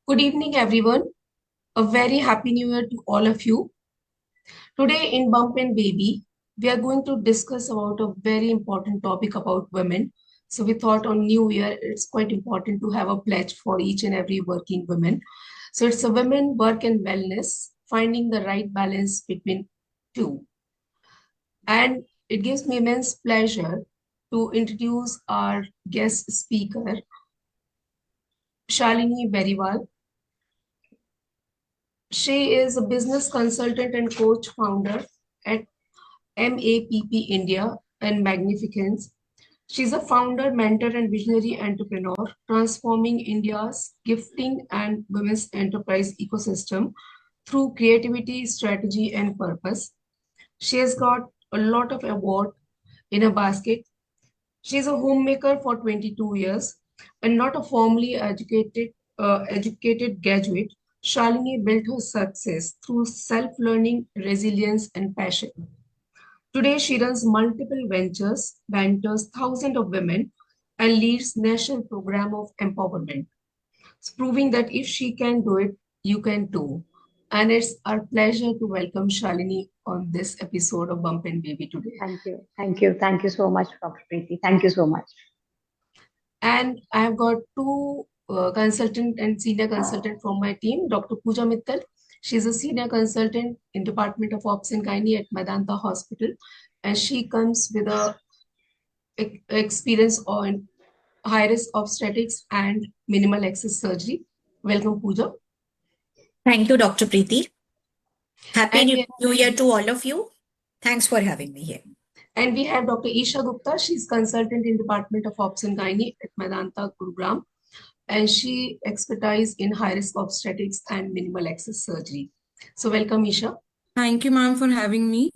Good evening, everyone. A very happy new year to all of you. Today in Bump and Baby, we are going to discuss about a very important topic about women. So we thought on New Year, it's quite important to have a pledge for each and every working woman. So it's a women work and wellness, finding the right balance between two. And it gives me immense pleasure to introduce our guest speaker, Shalini Beriwal. She is a business consultant and coach founder at MAPP India and Magnificence. She's a founder, mentor, and visionary entrepreneur, transforming India's gifting and women's enterprise ecosystem through creativity, strategy, and purpose. She has got a lot of award in a basket. She's a homemaker for 22 years and not a formally educated graduate. Shalini built her success through self-learning, resilience, and passion. Today, she runs multiple ventures, mentors thousands of women, and leads national program of empowerment. It's proving that if she can do it, you can too. And it's our pleasure to welcome Shalini on this episode of Bump and Baby today. Thank you. Thank you. Thank you so much, Dr. Preeti. Thank you so much. And I've got two consultant and senior consultant from my team, Dr. Pooja Mittal. She's a senior consultant in Department of Ops and Gynae at Medanta Hospital, and she comes with a experience on high risk obstetrics and minimal access surgery. Welcome, Pooja. Thank you, Dr. Preeti. Happy And New we, New Year to all of you. Thanks for having me here. and we have Dr. Isha Gupta. She's consultant in Department of Ops and Gynae at Medanta, Gurugram, and she expertise in high risk obstetrics and minimal access surgery. So welcome, Isha. Thank you, ma'am, for having me.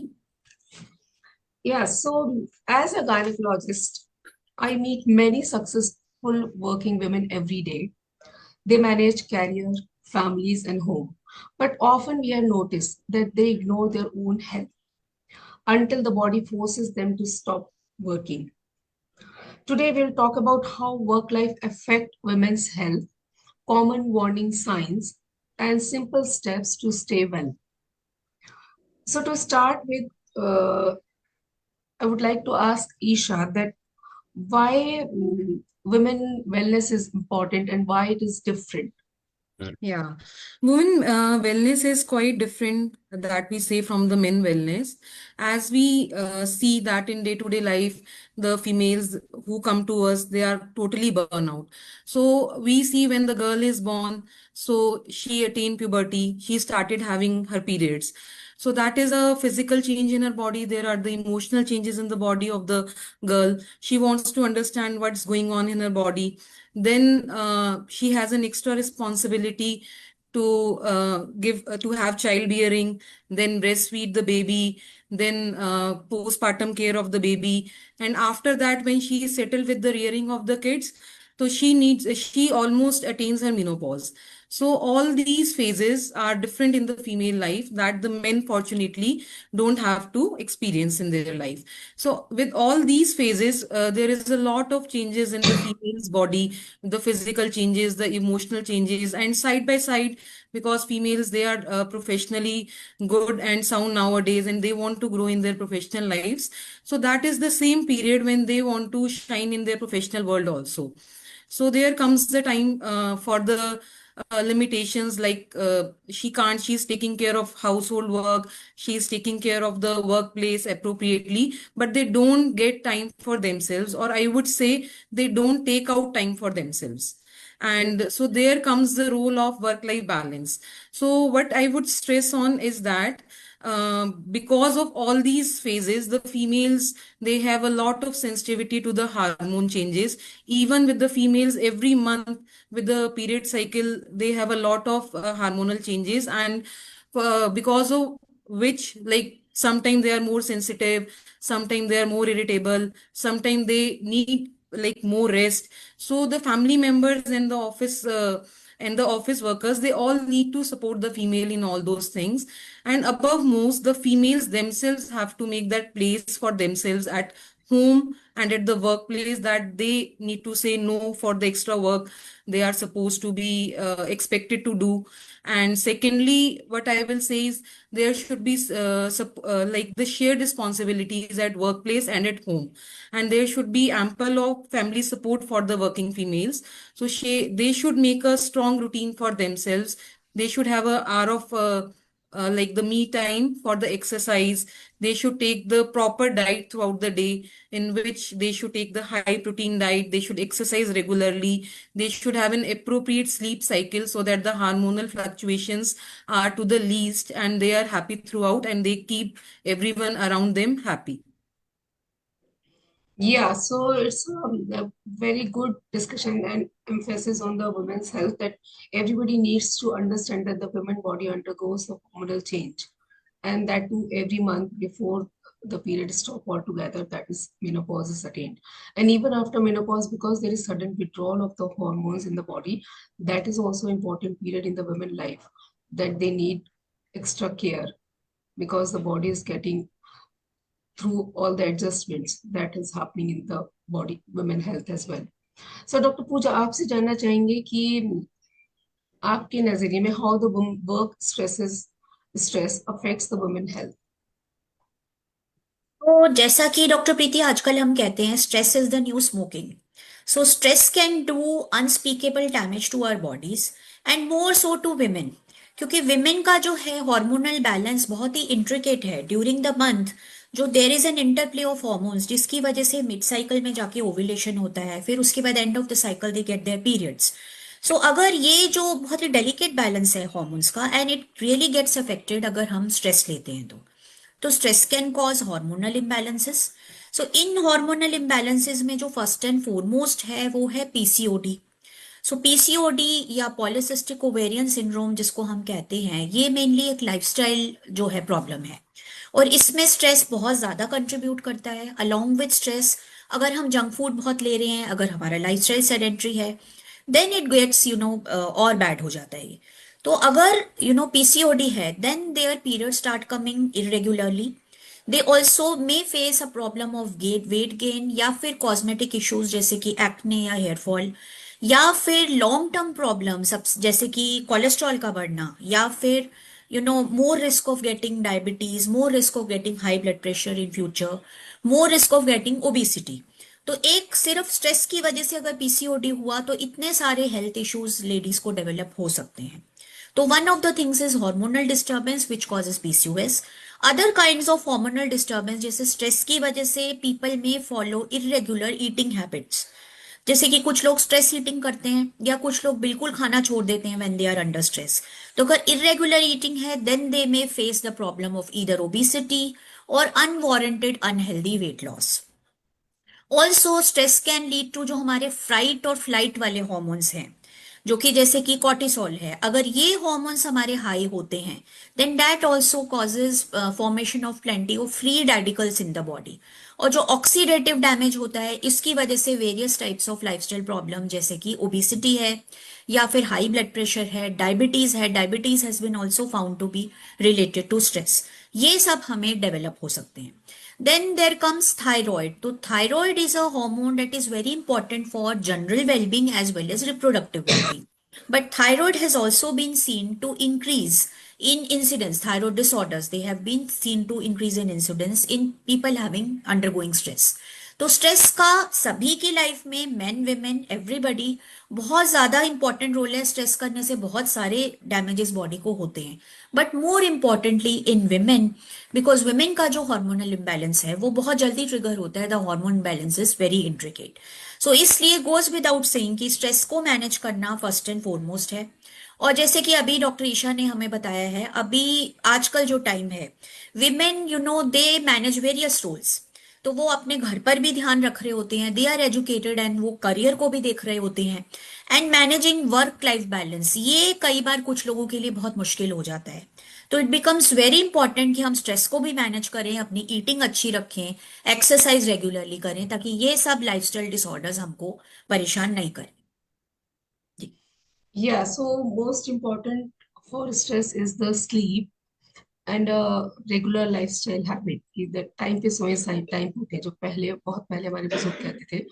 Yeah, so as a gynecologist, I meet many successful working women every day. They manage career, families, and home. But often we have noticed that they ignore their own health until the body forces them to stop working. Today, we'll talk about how work life affect women's health, common warning signs, and simple steps to stay well. So to start with, I would like to ask Isha that why women wellness is important and why it is different. Yeah, women wellness is quite different that we say from the men wellness, as we see that in day-to-day life, the females who come to us, they are totally burnout. So we see when the girl is born, so she attained puberty, she started having her periods. So that is a physical change in her body. There are the emotional changes in the body of the girl. She wants to understand what's going on in her body. Then she has an extra responsibility to give to have childbearing, then breastfeed the baby, then postpartum care of the baby, and after that, when she is settled with the rearing of the kids, so she almost attains her menopause. So all these phases are different in the female life that the men fortunately don't have to experience in their life. So with all these phases, there is a lot of changes in the female's body, the physical changes, the emotional changes, and side by side, because females, they are professionally good and sound nowadays, and they want to grow in their professional lives. So that is the same period when they want to shine in their professional world also. So there comes the time for the limitations, like she's taking care of household work, she's taking care of the workplace appropriately, but they don't get time for themselves, or I would say they don't take out time for themselves. And so there comes the role of work life balance. So what I would stress on is that because of all these phases, the females, they have a lot of sensitivity to the hormone changes. Even with the females, every month with the period cycle, they have a lot of hormonal changes, and because of which, like, sometimes they are more sensitive, sometimes they are more irritable, sometimes they need like more rest. So the family members and the office workers, they all need to support the female in all those things. And above most, the females themselves have to make that place for themselves at home and at the workplace, that they need to say no for the extra work they are supposed to be expected to do. And secondly, what I will say is there should be like the shared responsibilities at workplace and at home, and there should be ample of family support for the working females. So they should make a strong routine for themselves. They should have a hour of like the me time for the exercise. They should take the proper diet throughout the day, in which they should take the high protein diet. They should exercise regularly. They should have an appropriate sleep cycle so that the hormonal fluctuations are to the least and they are happy throughout and they keep everyone around them happy. Yeah, so it's a very good discussion and emphasis on the women's health, that everybody needs to understand that the women body undergoes a hormonal change, and that too every month before the period stop altogether, that is menopause is attained. And even after menopause, because there is sudden withdrawal of the hormones in the body, that is also important period in the women life, that they need extra care, because the body is getting through all the adjustments that is happening in the body, women health as well. So doctor Puja, आपसे जानना चाहेंगे कि आपके नजरिए में how the work stress affects the women health. तो जैसा कि डॉक्टर प्रीति आजकल हम कहते हैं, stress is the new smoking. So stress can do unspeakable damage to our bodies and more so to women, क्योंकि विमेन का जो है हार्मोनल बैलेंस बहुत ही इंट्रिकेट है. ड्यूरिंग द मंथ जो there is an interplay of hormones, जिसकी वजह से मिड साइकिल में जाके ओव्यूलेशन होता है, फिर उसके बाद end of the cycle they get their periods. So अगर ये जो बहुत ही डेलिकेट बैलेंस है हॉर्मोन्स का, and it really gets affected अगर हम स्ट्रेस लेते हैं तो stress can cause hormonal imbalances. So in hormonal imbalances में जो फर्स्ट एंड फोरमोस्ट है वो है पीसीओडी. सो पीसीओडी या पॉलिसिस्टिक ओवेरियन सिंड्रोम जिसको हम कहते हैं, ये मेनली एक लाइफस्टाइल जो है प्रॉब्लम है, और इसमें स्ट्रेस बहुत ज़्यादा कंट्रीब्यूट करता है. अलोंग विथ स्ट्रेस, अगर हम जंक फूड बहुत ले रहे हैं, अगर हमारा लाइफस्टाइल सेडेंट्री है, देन इट गेट्स और बैड हो जाता है. तो अगर पीसीओडी है, then there period start coming irregularly. They also may face a problem of weight gain, या फिर कॉस्मेटिक इश्यूज जैसे कि एक्ने या हेयर फॉल, या फिर लॉन्ग टर्म प्रॉब्लम्स जैसे कि कोलेस्ट्रॉल का बढ़ना, या फिर more risk of getting diabetes, more risk of getting high blood pressure in future, more risk of getting obesity. तो एक सिर्फ स्ट्रेस की वजह से अगर पीसीओडी हुआ तो इतने सारे हेल्थ इश्यूज लेडीज को डेवलप हो सकते हैं. तो one of the things is hormonal disturbance which causes PCOS. Other kinds of hormonal disturbance जैसे स्ट्रेस की वजह से पीपल में फॉलो इरेगुलर ईटिंग हैबिट्स, जैसे कि कुछ लोग स्ट्रेस ईटिंग करते हैं, या कुछ लोग बिल्कुल खाना छोड़ देते हैं when they are under stress. तो अगर इरेगुलर ईटिंग है, then they may face the problem of either obesity और unwarranted unhealthy weight loss. Also stress can lead to जो हमारे फ्राइट और फ्लाइट वाले हॉर्मोन्स हैं, जो कि जैसे कि कॉर्टिसोल है, अगर ये हॉर्मोन्स हमारे हाई होते हैं, then that also causes formation of plenty of free radicals in the body. और जो ऑक्सीडेटिव डैमेज होता है, इसकी वजह से various types of lifestyle problem जैसे कि ओबिसिटी है, या फिर हाई ब्लड प्रेशर है, डायबिटीज है. Diabetes has been also found to be related to stress. ये सब हमें डेवलप हो सकते हैं. Then there comes thyroid. So thyroid is a hormone that is very important for general well-being as well as reproductive well-being. But thyroid has also been seen to increase in incidence. Thyroid disorders, they have been seen to increase in incidence in people having undergoing stress. तो stress का सभी की life में, main women everybody, बहुत ज्यादा important role है. Stress करने से बहुत सारे डैमेजेस बॉडी को होते हैं, but more importantly in women, because women का जो हार्मोनल इम्बैलेंस है वो बहुत जल्दी ट्रिगर होता है. The hormone balance is very intricate. So इसलिए गोज विदाउट सेइंग कि स्ट्रेस को मैनेज करना फर्स्ट एंड फॉरमोस्ट है. और जैसे कि अभी डॉक्टर ईशा ने हमें बताया है, अभी आजकल जो टाइम है, women they manage various roles. तो वो अपने घर पर भी ध्यान रख रहे होते हैं, दे आर एजुकेटेड, एंड वो करियर को भी देख रहे होते हैं, and managing work life balance ये कई बार कुछ लोगों के लिए बहुत मुश्किल हो जाता है. तो इट बिकम्स वेरी इंपॉर्टेंट कि हम स्ट्रेस को भी मैनेज करें, अपनी ईटिंग अच्छी रखें, एक्सरसाइज रेगुलरली करें, ताकि ये सब लाइफस्टाइल डिसऑर्डर्स हमको परेशान नहीं करें. जी. Yeah, so most important for stress is the sleep. And regular lifestyle habit कि टाइम पे सोए टाइम पे उठे, जो पहले बहुत पहले हमारे बुजुर्ग कहते थे,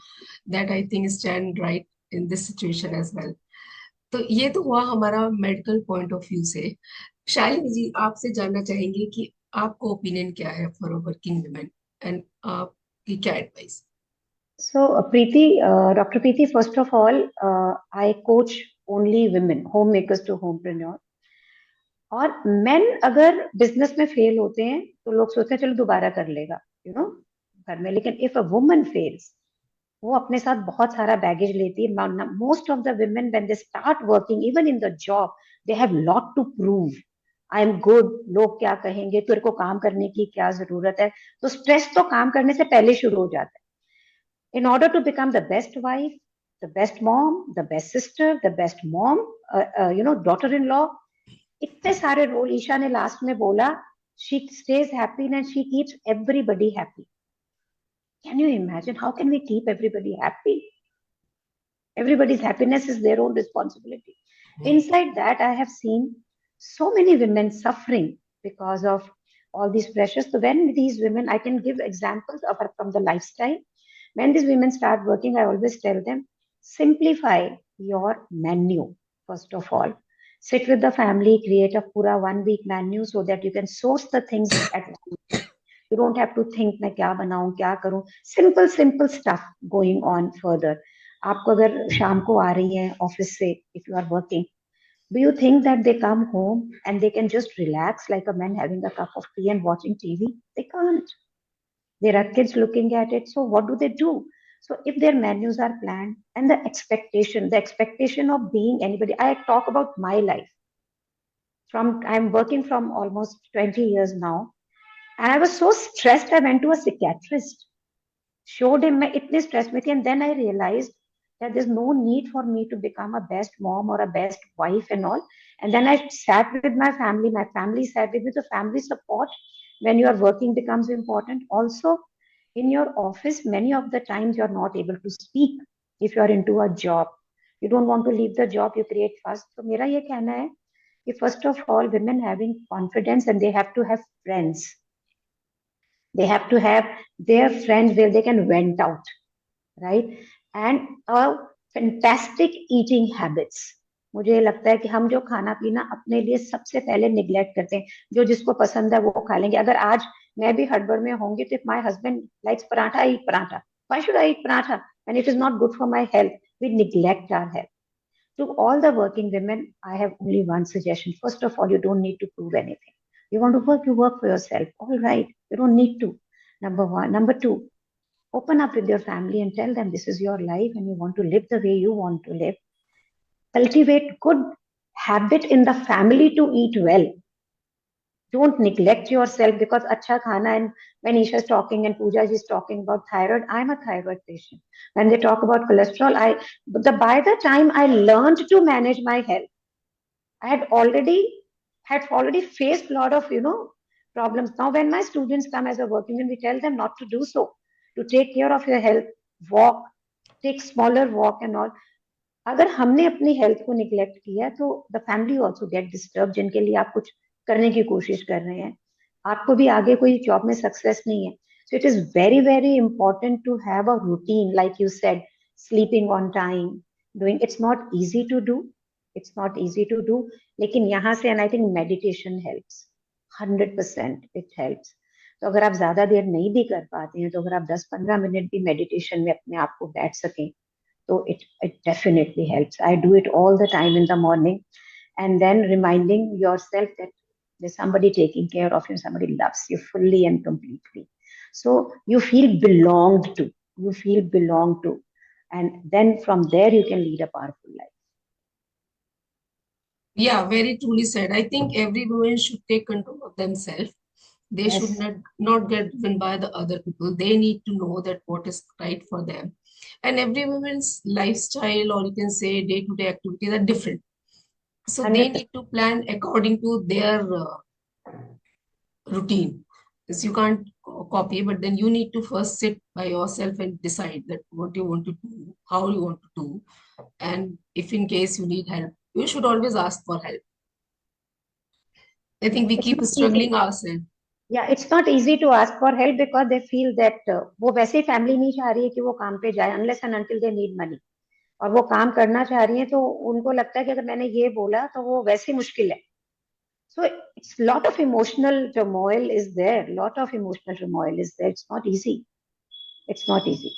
that I think stand right in this situation as well. तो ये तो हुआ हमारा मेडिकल पॉइंट ऑफ व्यू से। शालिनी जी, आपसे जानना चाहेंगे कि आपका ओपिनियन क्या है फॉर वर्किंग वुमेन, एंड आपकी क्या advice? So, Dr. Preeti, first of all, I coach only women, homemakers to homepreneur. और मेन अगर बिजनेस में फेल होते हैं तो लोग सोचते हैं चलो दोबारा कर लेगा, घर में। लेकिन इफ अ वुमन फेल्स, वो अपने साथ बहुत सारा बैगेज लेती है। Most of the women when they start working even in the job, they have lot to prove. I am good, लोग क्या कहेंगे, तेरे को काम करने की क्या जरूरत है। तो स्ट्रेस तो काम करने से पहले शुरू हो जाता है। In order to become the best wife, the best mom, the best sister, the best mom, daughter in law, इतने सारे रोल ईशा ने लास्ट में बोला, she stays happy and she keeps everybody happy. Can you imagine how can we keep everybody happy? Everybody's happiness is their own responsibility. Inside that, I have seen so many women suffering because of all these pressures. So when these women, I can give examples of from the lifestyle. When these women start working, I always tell them, simplify your menu. First of all, sit with the family, create a pura 1 week menu so that you can source the things at once. You don't have to think मैं क्या बनाऊं क्या करूं. Simple stuff going on further. आपको अगर शाम को आ रही है ऑफिस से, if you are working, do you think that they come home and they can just relax like a man having a cup of tea and watching TV? They can't. There are kids looking at it. So what do they do? So if their menus are planned and the expectation of being anybody, I talk about my life. I'm working from almost 20 years now, and I was so stressed. I went to a psychiatrist, showed him my itne stress में थी, and then I realized that there's no need for me to become a best mom or a best wife and all. And then I sat with my family. My family sat with me. The family support when you are working becomes important. Also, in your office, many of the times you're not able to speak if you're into a job. You don't want to leave the job, you create fuss. So मेरा ये कहना है कि first of all, women having confidence and they have to have friends. They have to have their friends where they can vent out, right? And a fantastic eating habits. मुझे लगता है कि हम जो खाना पीना अपने लिए सबसे पहले निग्लेक्ट करते हैं, जो जिसको पसंद है वो खा लेंगे। अगर आज मैं भी हड़बड़ में होंगी तो if my husband likes paratha, I eat paratha. Why should I eat paratha when it is not good for my health? We neglect our health. To all the working women, I have only one suggestion. First of all, you don't need to prove anything. You want to work, you work for yourself. All right, you don't need to. Number one. Number two, open up with your family and tell them this is your life and you want to live the way you want to live. Cultivate good habit in the family to eat well. Don't neglect yourself because acha khana. And when Isha is talking and Pooja is talking about thyroid, I'm a thyroid patient. When they talk about cholesterol, by the time I learned to manage my health, I had already faced a lot of problems. Now when my students come as a working, and we tell them not to do so, to take care of your health, walk, take smaller walk and all. अगर हमने अपनी health को neglect किया तो the family also get disturb, जिनके लिए आप कुछ करने की कोशिश कर रहे हैं, आपको भी आगे कोई जॉब में सक्सेस नहीं है. So it is very very important to have a routine like you said, sleeping on time, doing. It's not easy to do, लेकिन यहाँ से, and I think meditation helps 100%. It helps. तो अगर आप ज्यादा देर नहीं भी कर पाते हैं, तो अगर आप 10-15 मिनट भी मेडिटेशन में अपने आप को बैठ सकें, so it definitely helps. I do it all the time in the morning, and then reminding yourself that there's somebody taking care of you, somebody loves you fully and completely. So you feel belonged to. And then from there you can lead a powerful life. Yeah, very truly said. I think every woman should take control of themselves. They should Yes. not get driven by the other people. They need to know that what is right for them. And every woman's lifestyle, or you can say day-to-day activities, are different. So they 100%. need to plan according to their routine. Because you can't copy, but then you need to first sit by yourself and decide that what you want to do, how you want to do. And if in case you need help, you should always ask for help. I think we It's keep not struggling easy. ourselves. Yeah, it's not easy to ask for help because they feel that वो वैसे ही family नहीं चाह रही है कि वो काम पे जाए unless and until they need money. और वो काम करना चाह रही है तो उनको लगता है कि अगर मैंने ये बोला तो वो वैसे ही मुश्किल है. So it's lot of emotional turmoil is there. Lot of emotional turmoil is there. It's not easy. It's not easy.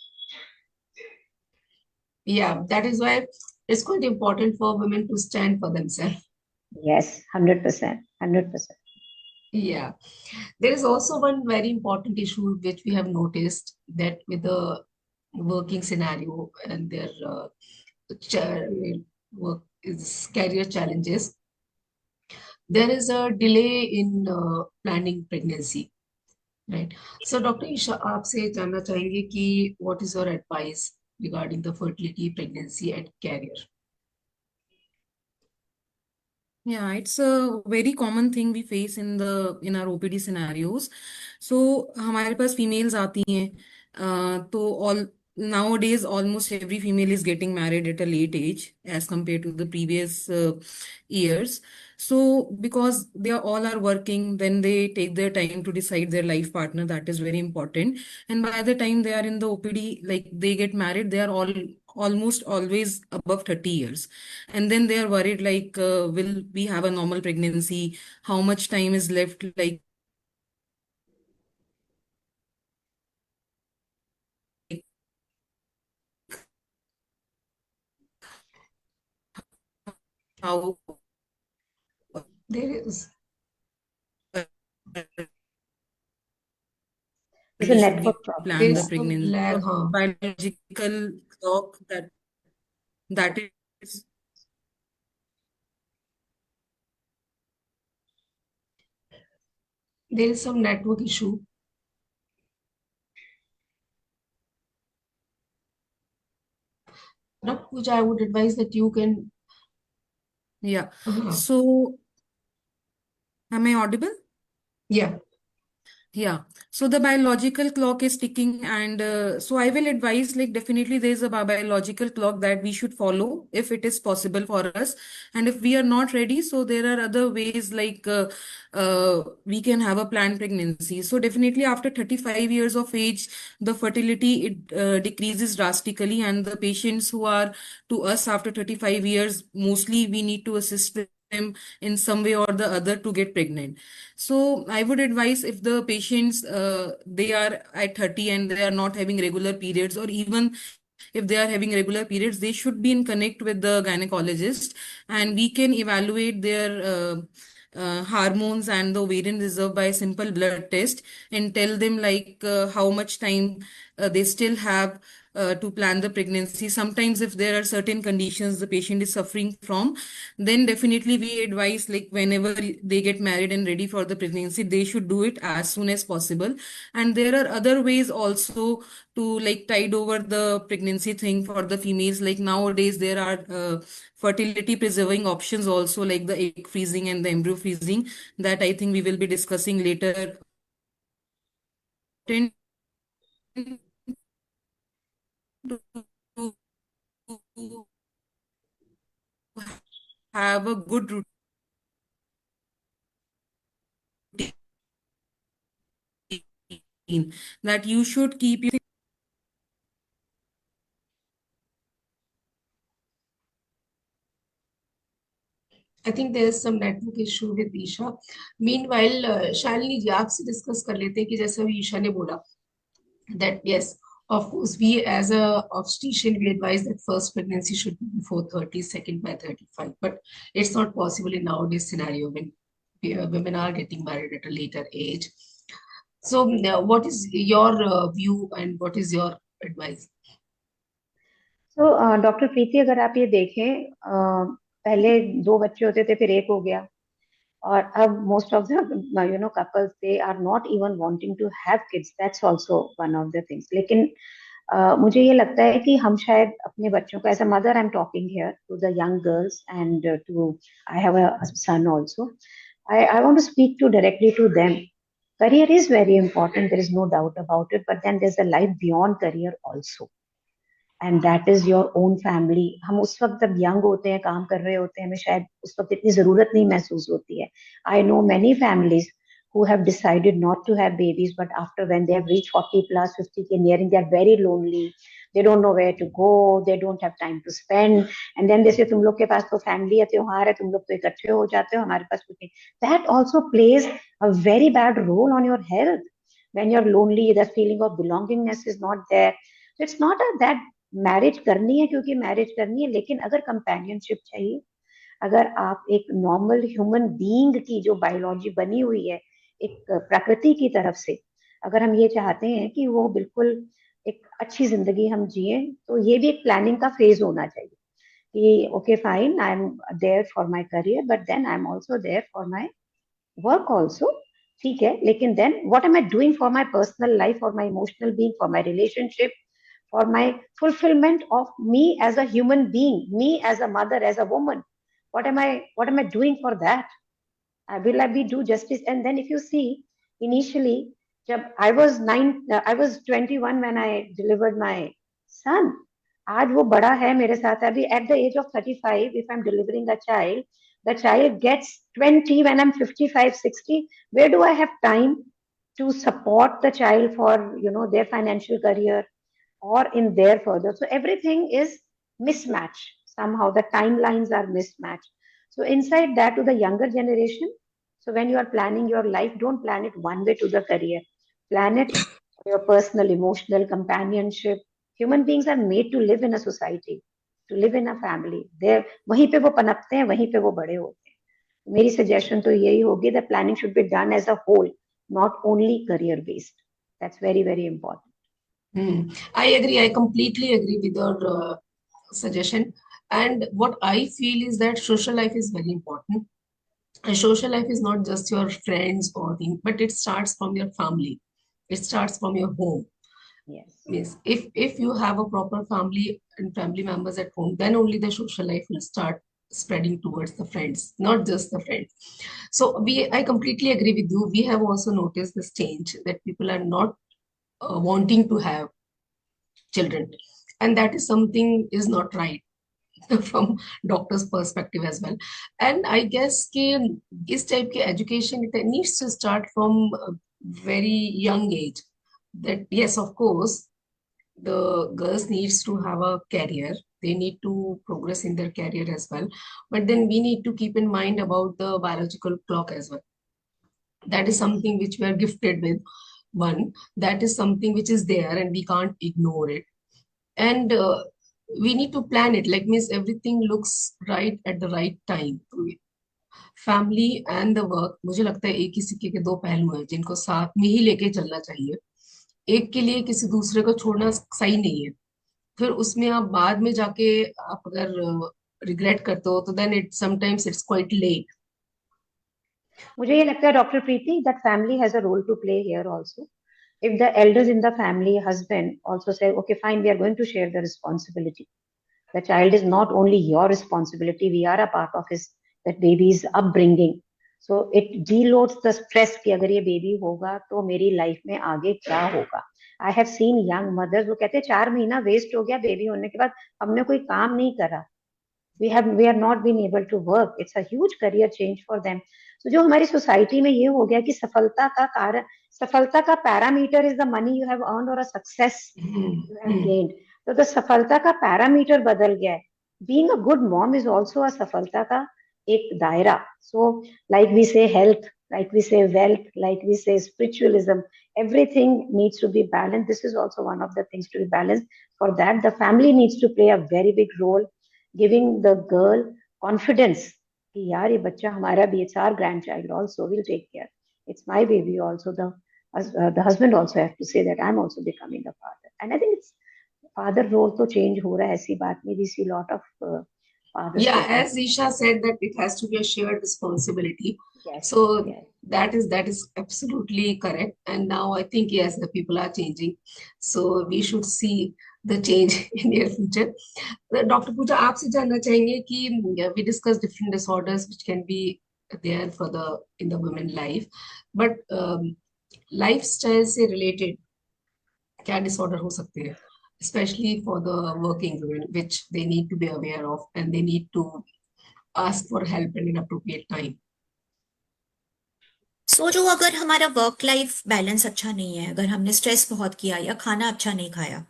Yeah, that is why it's quite important for women to stand for themselves. Yes, 100%. 100%. Yeah. There is also one very important issue which we have noticed that with the working scenario and their cha- work is career challenges, there is a delay in planning pregnancy, right? So, Dr. Isha, आपसे जानना चाहेंगे कि what is your advice regarding the fertility, pregnancy, and career? Yeah, it's a very common thing we face in our OPD scenarios. So हमारे पास females आती हैं तो all nowadays almost every female is getting married at a late age as compared to the previous years. So because they are all are working, then they take their time to decide their life partner. That is very important. And by the time they are in the OPD, like they get married, they are all almost always above 30 years, and then they are worried like will we have a normal pregnancy, how much time is left, like how There is There's a we should be network problem. there plan the is Yeah. some pregnancy. lag, So huh? biological clock that is There is some network issue. Now, Pooja, I would advise that you can. yeah. Uh, So am I audible? yeah. Yeah, so the biological clock is ticking, and so I will advise like definitely there is a biological clock that we should follow if it is possible for us, and if we are not ready, so there are other ways like we can have a planned pregnancy. So definitely after 35 years of age, the fertility it decreases drastically, and the patients who are to us after 35 years, mostly we need to assist them in some way or the other to get pregnant. So I would advise if the patients they are at 30 and they are not having regular periods, or even if they are having regular periods, they should be in connect with the gynecologist, and we can evaluate their hormones and the ovarian reserve by a simple blood test, and tell them like how much time they still have to plan the pregnancy. Sometimes if there are certain conditions the patient is suffering from, then definitely we advise like whenever they get married and ready for the pregnancy, they should do it as soon as possible. And there are other ways also to like tide over the pregnancy thing for the females. Like nowadays there are fertility preserving options also, like the egg freezing and the embryo freezing, that I think we will be discussing later. Tend to have a good routine that you should keep. I think there is some network issue with Isha. Meanwhile, Shalini ji, आपसे discuss कर लेते हैं कि जैसे अभी ईशा ने बोला that yes, of course, we as a obstetrician we advise that first pregnancy should be before 30, second by 35, but it's not possible in nowadays scenario when women are getting married at a later age. So, what is your view and what is your advice? So, doctor Preeti, अगर आप ये देखें, पहले 2 बच्चे होते थे, फिर 1 हो गया, और अब most of the couples, they are not even wanting to have kids. That's also one of the things. लेकिन मुझे ये लगता है कि हम शायद अपने बच्चों को, as a mother I'm talking here to the young girls, and I have a son also. I want to speak directly to them. Career is very important, there is no doubt about it, but then there's a life beyond career also. And that is your own family. हम उस वक्त जब young होते हैं, काम कर रहे होते हैं, हमें शायद उस वक्त इतनी जरूरत नहीं महसूस होती है. I know many families who have decided not to have babies, but after when they have reached 40 plus 50 के nearing, they are very lonely. They don't know where to go, they don't have time to spend, and then they say तुम लोग के पास तो family है, त्योहार है, तुम लोग तो इकट्ठे हो जाते हो, हमारे पास कुछ नहीं. That also plays a very bad role on your health. When you're lonely, the feeling of belongingness is not there. So it's not that marriage करनी है क्योंकि मैरिज करनी है, लेकिन अगर कंपेनियनशिप चाहिए, अगर आप एक नॉर्मल ह्यूमन बीइंग की जो बायोलॉजी बनी हुई है एक प्रकृति की तरफ से, अगर हम ये चाहते हैं कि वो बिल्कुल एक अच्छी जिंदगी हम जिए, तो ये भी एक प्लानिंग का फेज होना चाहिए कि okay fine, I am there for my career, but then I am also there for my work also. ठीक है, लेकिन then what am I doing for my personal life, for my emotional being, for my relationship, for my fulfillment of me as a human being, me as a mother, as a woman. What am I doing for that? Will I be do justice? And then if you see, initially, jab I was 21 when I delivered my son. आज वो बड़ा है मेरे साथ. अभी at the age of 35, if I'm delivering a child, the child gets 20 when I'm 55, 60. Where do I have time to support the child for their financial career or in their further? So everything is mismatched. Somehow the timelines are mismatched. So inside that, to the younger generation, so when you are planning your life, don't plan it one way to the career. Plan it for your personal, emotional companionship. Human beings are made to live in a society, to live in a family. They वहीं पे वो पनपते हैं, वहीं पे वो बड़े होते हैं. मेरी सजेशन तो यही होगी, the planning should be done as a whole, not only career based. That's very, very important. I agree. I completely agree with your suggestion. And what I feel is that social life is very important. And social life is not just your friends or thing, but it starts from your family. It starts from your home. Yes. Means if you have a proper family and family members at home, then only the social life will start spreading towards the friends, not just the friends. So I completely agree with you. We have also noticed this change that people are not wanting to have children, and that is something is not right from doctor's perspective as well. And I guess कि इस type के education it needs to start from a very young age. That yes, of course, the girls needs to have a career. They need to progress in their career as well. But then we need to keep in mind about the biological clock as well. That is something which we are gifted with. One, that is something which is there and we can't ignore it. And we need to plan it, like means everything looks right at the right time. Family and the work मुझे लगता है एक ही सिक्के के दो पहलू हैं जिनको साथ में ही लेके चलना चाहिए. एक के लिए किसी दूसरे को छोड़ना सही नहीं है. फिर उसमें आप बाद में जाके आप अगर रिग्रेट करते हो तो then it sometimes it's quite late. मुझे ये लगता है doctor Preeti that family has a role to play here also. If the elders in the family, husband also say, okay, fine, we are going to share the responsibility. The child is not only your responsibility, we are a part of that baby's upbringing. So it deloads the stress कि अगर ये baby होगा तो मेरी life में आगे क्या होगा. I have seen young mothers वो कहते हैं 4 महीना वेस्ट हो गया बेबी होने के बाद, हमने कोई काम नहीं करा. We are not been able to work. It's a huge career change for them. So जो हमारी सोसाइटी में ये हो गया कि सफलता का parameter is the money you have earn और a success you have gained. तो द सफलता का पैरामीटर बदल गया है. Being a good mom is also a सफलता का एक दायरा. So like we say health, like we say wealth, like we say spiritualism, everything needs to be balanced. This is also one of the things to be balanced. For that, the family needs to play a very big role, giving the girl confidence कि यार ये बच्चा हमारा भी, it's our grandchild also, we'll take care, it's my baby also. The husband also have to say that I'm also becoming a father. And I think it's father role तो change हो रहा है, ऐसी बात नहीं. We see lot of fathers Yeah, taking. as Isha said that it has to be a shared responsibility. Yes, So yes. that is absolutely correct. And now I think yes, the people are changing. So we should see the change in near future. Dr. Pooja, आपसे जानना चाहेंगे कि we discuss different disorders which can be there for in the women life, but lifestyle से related क्या disorder हो सकते हैं especially for the working women, which they need to be aware of and they need to ask for help at an appropriate time. सो जो अगर हमारा work life balance अच्छा नहीं है, अगर हमने स्ट्रेस बहुत किया या खाना अच्छा नहीं खाया,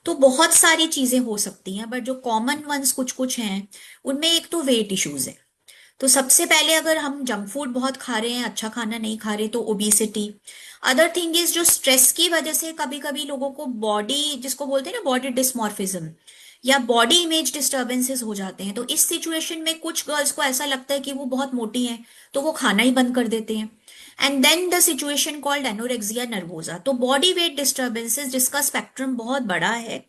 तो बहुत सारी चीजें हो सकती हैं, बट जो कॉमन वंस कुछ कुछ हैं, उनमें एक तो वेट इश्यूज है। तो सबसे पहले अगर हम जंक फूड बहुत खा रहे हैं, अच्छा खाना नहीं खा रहे, तो ओबिसिटी। अदर थिंग इज जो स्ट्रेस की वजह से कभी कभी लोगों को बॉडी, जिसको बोलते हैं ना बॉडी डिस्मॉर्फिज्म, या बॉडी इमेज डिस्टर्बेंसेस हो जाते हैं। तो इस सिचुएशन में कुछ गर्ल्स को ऐसा लगता है कि वो बहुत मोटी हैं, तो वो खाना ही बंद कर देते हैं। And then the situation called anorexia nervosa. तो बॉडी वेट डिस्टर्बेंसेस जिसका स्पेक्ट्रम बहुत बड़ा है,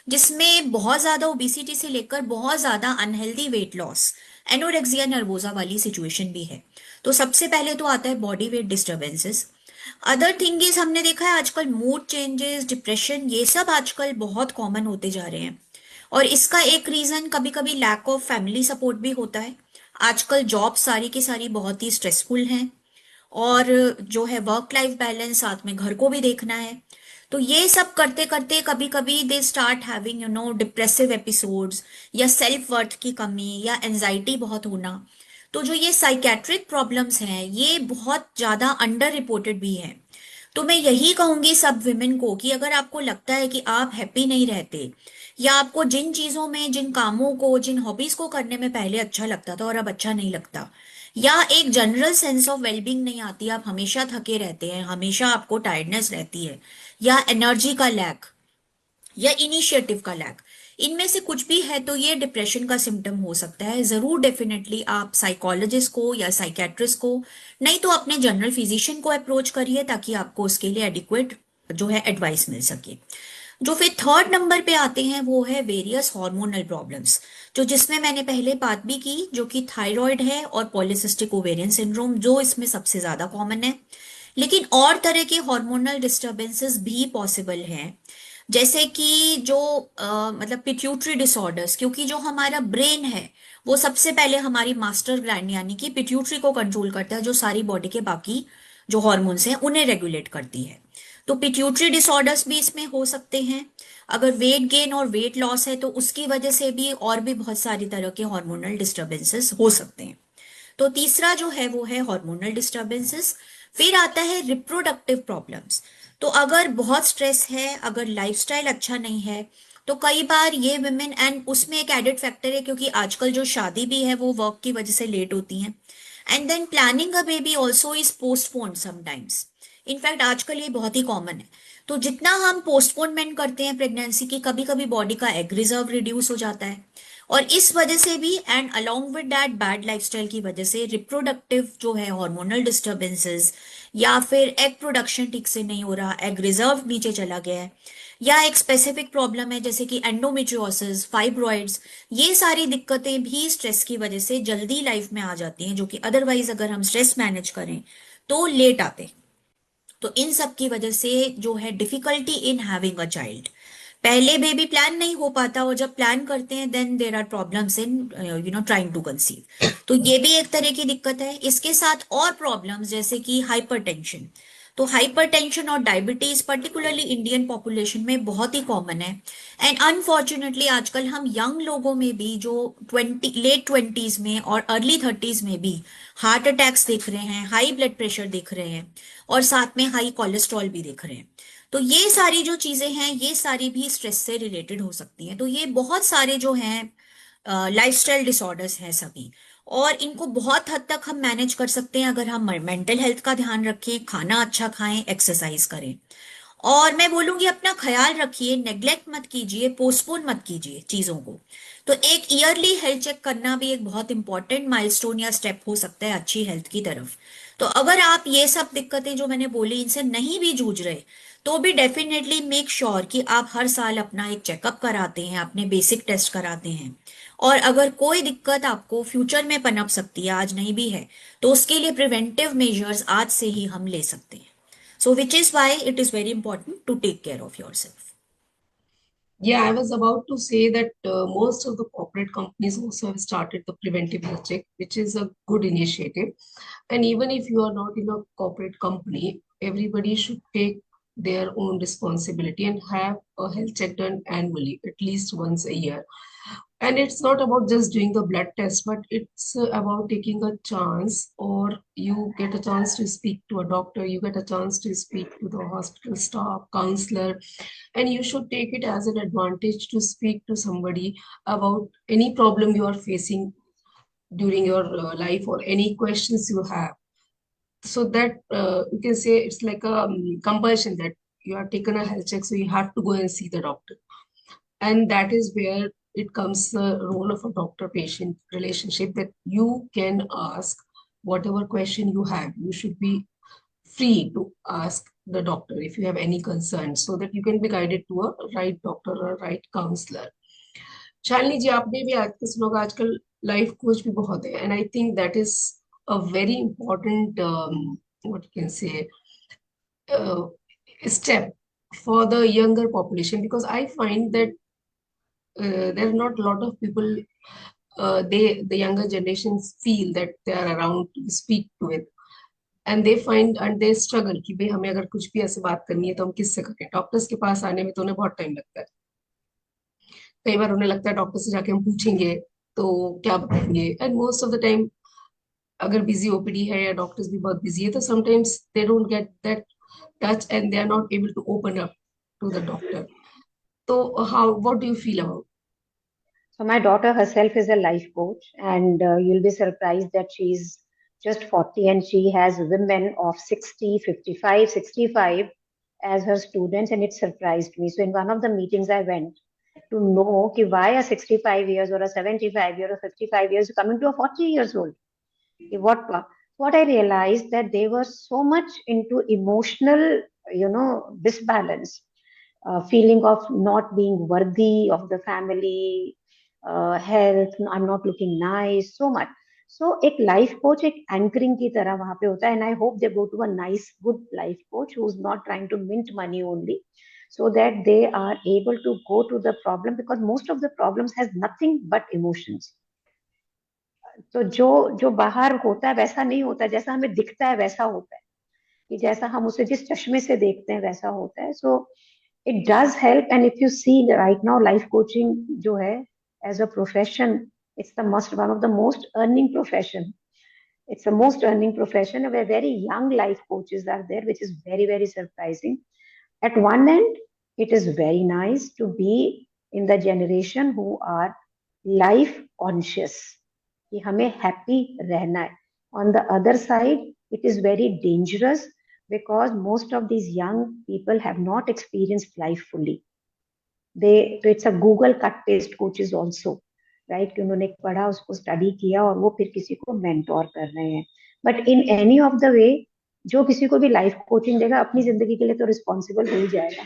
जिसमें बहुत ज्यादा ओबिसिटी से लेकर बहुत ज्यादा unhealthy weight loss, anorexia nervosa वाली सिचुएशन भी है। तो सबसे पहले तो आता है body weight disturbances. Other thing is, हमने देखा है आजकल मूड चेंजेस, डिप्रेशन, ये सब आजकल बहुत कॉमन होते जा रहे हैं। और इसका एक रीजन कभी कभी लैक ऑफ फैमिली सपोर्ट भी होता है। आजकल जॉब सारी की सारी बहुत ही स्ट्रेसफुल हैं, और जो है वर्क लाइफ बैलेंस, साथ में घर को भी देखना है। तो ये सब करते करते कभी कभी they start having depressive episodes, या सेल्फ वर्थ की कमी, या एंजाइटी बहुत होना। तो जो ये साइकेट्रिक प्रॉब्लम्स हैं, ये बहुत ज्यादा अंडर रिपोर्टेड भी हैं। तो मैं यही कहूंगी सब विमेन को कि अगर आपको लगता है कि आप हैप्पी नहीं रहते, या आपको जिन चीजों में, जिन कामों को, जिन हॉबीज को करने में पहले अच्छा लगता था और अब अच्छा नहीं लगता, या एक जनरल सेंस ऑफ वेलबींग नहीं आती, आप हमेशा थके रहते हैं, हमेशा आपको टायर्डनेस रहती है, या एनर्जी का लैक, या इनिशिएटिव का लैक, इनमें से कुछ भी है, तो ये डिप्रेशन का सिम्टम हो सकता है। जरूर डेफिनेटली आप साइकोलॉजिस्ट को या साइकेट्रिस्ट को, नहीं तो अपने जनरल फिजिशियन को अप्रोच करिए, ताकि आपको उसके लिए एडिक्वेट जो है एडवाइस मिल सके। जो फिर थर्ड नंबर पे आते हैं वो है वेरियस हार्मोनल प्रॉब्लम्स, जो जिसमें मैंने पहले बात भी की, जो कि थायराइड है और पॉलिसिस्टिक ओवेरियन सिंड्रोम, जो इसमें सबसे ज्यादा कॉमन है। लेकिन और तरह के हार्मोनल डिस्टरबेंसेस भी पॉसिबल हैं, जैसे कि जो मतलब पिट्यूटरी डिसऑर्डर्स, क्योंकि जो हमारा ब्रेन है वो सबसे पहले हमारी मास्टर ग्लैंड यानी कि पिट्यूटरी को कंट्रोल करता है, जो सारी बॉडी के बाकी जो हॉर्मोन्स हैं उन्हें रेगुलेट करती है। तो पिट्यूटरी डिसऑर्डर्स भी इसमें हो सकते हैं। अगर वेट गेन और वेट लॉस है, तो उसकी वजह से भी और भी बहुत सारी तरह के हार्मोनल डिस्टरबेंसेस हो सकते हैं। तो तीसरा जो है वो है हार्मोनल डिस्टरबेंसेस। फिर आता है रिप्रोडक्टिव प्रॉब्लम्स। तो अगर बहुत स्ट्रेस है, अगर लाइफस्टाइल अच्छा नहीं है, तो कई बार ये विमेन, एंड उसमें एक एडेड फैक्टर है क्योंकि आजकल जो शादी भी है वो वर्क की वजह से लेट होती हैं, and then planning a baby also is postponed sometimes. In fact आजकल ये बहुत ही कॉमन है। तो जितना हम पोस्टपोनमेंट करते हैं प्रेगनेंसी की, कभी कभी बॉडी का एग रिजर्व रिड्यूस हो जाता है, और इस वजह से भी, and along with that bad lifestyle की वजह से, रिप्रोडक्टिव जो है हार्मोनल डिस्टरबेंसेस, या फिर एग प्रोडक्शन ठीक से नहीं हो रहा, एग रिजर्व नीचे चला गया है, या एक स्पेसिफिक प्रॉब्लम है जैसे कि एंडोमेट्रियोसिस, फाइब्रॉइड्स, ये सारी दिक्कतें भी स्ट्रेस की वजह से जल्दी लाइफ में आ जाती हैं, जो कि अदरवाइज अगर हम स्ट्रेस मैनेज करें तो लेट आते हैं। तो इन सब की वजह से जो है difficulty in having a child, पहले बेबी प्लान नहीं हो पाता, और जब प्लान करते हैं then there are problems in trying to conceive. तो ये भी एक तरह की दिक्कत है। इसके साथ और प्रॉब्लम्स जैसे कि हाइपरटेंशन। तो हाइपरटेंशन और डायबिटीज पर्टिकुलरली इंडियन पॉपुलेशन में बहुत ही कॉमन है, एंड अनफॉर्चुनेटली आजकल हम यंग लोगों में भी, जो लेट ट्वेंटीज में और अर्ली थर्टीज में भी हार्ट अटैक्स देख रहे हैं, हाई ब्लड प्रेशर देख रहे हैं, और साथ में हाई कोलेस्ट्रॉल भी देख रहे हैं। तो ये सारी जो चीजें हैं, ये सारी भी स्ट्रेस से रिलेटेड हो सकती हैं। तो ये बहुत सारे जो हैं लाइफस्टाइल डिसऑर्डर्स हैं सभी, और इनको बहुत हद तक हम मैनेज कर सकते हैं अगर हम मेंटल हेल्थ का ध्यान रखें, खाना अच्छा खाएं, एक्सरसाइज करें। और मैं बोलूंगी अपना ख्याल रखिए, नेग्लेक्ट मत कीजिए, पोस्टपोन मत कीजिए चीजों को। तो एक ईयरली हेल्थ चेक करना भी एक बहुत इंपॉर्टेंट माइलस्टोन या स्टेप हो सकता है अच्छी हेल्थ की तरफ। तो अगर आप ये सब दिक्कतें जो मैंने बोली इनसे नहीं भी जूझ रहे, तो भी डेफिनेटली मेक श्योर कि आप हर साल अपना एक चेकअप कराते हैं, अपने बेसिक टेस्ट कराते हैं। और अगर कोई दिक्कत आपको फ्यूचर में पनप सकती है, आज नहीं भी है, तो उसके लिए प्रिवेंटिव मेजर्स आज से ही हम ले सकते हैं। So, which is why it is very important to take care of yourself. Yeah, I was about to say that most of the corporate companies also have started the preventive health check, which is a good initiative. And even if you are not in a corporate company, everybody should take their own responsibility and have a health check done annually, at least once a year. And it's not about just doing the blood test, but it's about taking a chance, or you get a chance to speak to a doctor, you get a chance to speak to the hospital staff, counselor, and you should take it as an advantage to speak to somebody about any problem you are facing during your life or any questions you have. So that you can say it's like a compulsion that you have taken a health check, so you have to go and see the doctor. And that is where it comes the role of a doctor-patient relationship, that you can ask whatever question you have. You should be free to ask the doctor if you have any concerns, so that you can be guided to a right doctor or a right counselor. Shalini जी, आपने भी आजकल सुना होगा, आजकल life coach भी बहुत है, and I think that is a very important what you can say uh, step for the younger population, because I find that there are not a lot of people, the younger generations feel that they are around to speak to it, and they find and they struggle कि भाई हमें अगर कुछ भी ऐसे बात करनी है तो हम किससे करें, डॉक्टर्स के पास आने में तो उन्हें बहुत टाइम लगता है, कई बार उन्हें लगता है डॉक्टर से जाके हम पूछेंगे तो क्या बताएंगे, and most of the time अगर बिजी ओपीडी है या डॉक्टर्स भी बहुत बिजी है तो sometimes they don't get that touch and they are not able to open up to the doctor. तो how what do you feel about? So my daughter herself is a life coach, and you'll be surprised that she's just 40 and she has women of 60, 55, 65 as her students, and it surprised me. So in one of the meetings I went to know ki why a 65 years or a 75 year or 55 years coming to a 40 years old. What I realized that they were so much into emotional, disbalance, feeling of not being worthy of the family, health, I'm not looking nice, so much. So एक life coach एक anchoring की तरह वहाँ पे होता है, and I hope they go to a nice, good life coach who's not trying to mint money only, so that they are able to go to the problem, because most of the problems has nothing but emotions. तो जो जो बाहर होता है वैसा नहीं होता, जैसा हमें दिखता है वैसा होता है, कि जैसा हम उसे जिस चश्मे से देखते हैं वैसा होता है. So it does help, and if you see right now life coaching जो है as a profession, it's the one of the most earning profession. It's the most earning profession where very young life coaches are there, which is very, very surprising. At one end, it is very nice to be in the generation who are life conscious, कि हमें happy रहना है. On the other side, it is very dangerous, because most of these young people have not experienced life fully. It's a Google cut paste coaches also, right? कि उन्होंने पढ़ा, उसको study किया और वो फिर किसी को मेंटोर कर रहे हैं. But in any of the way, जो किसी को भी लाइफ कोचिंग देगा अपनी जिंदगी के लिए तो रिस्पॉन्सिबल हो ही जाएगा